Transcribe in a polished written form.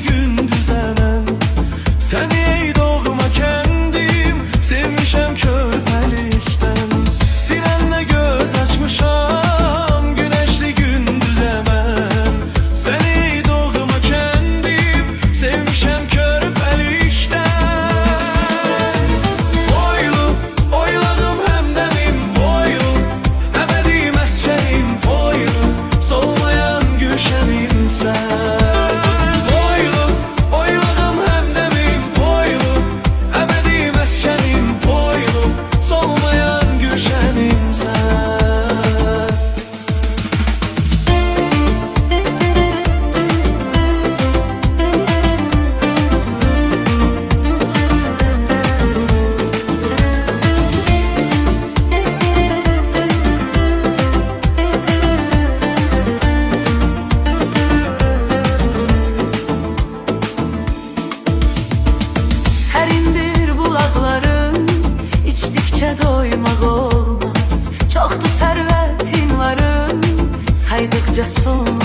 gündüzə mən. Səni ey doğma kəndim, sevmişəm körpəlikdən. Sinəmdə göz açmışam, günəşli gündüzə mən. Səni ey doğma kəndim, sevmişəm körpəlikdən. Boylum, oyladım həmdəmim, boylum, əbədi məskənim, boylum, solmayan gülşənimsən. Doymaq olmaz, çoxdur sərvətin varım, saydıqca son.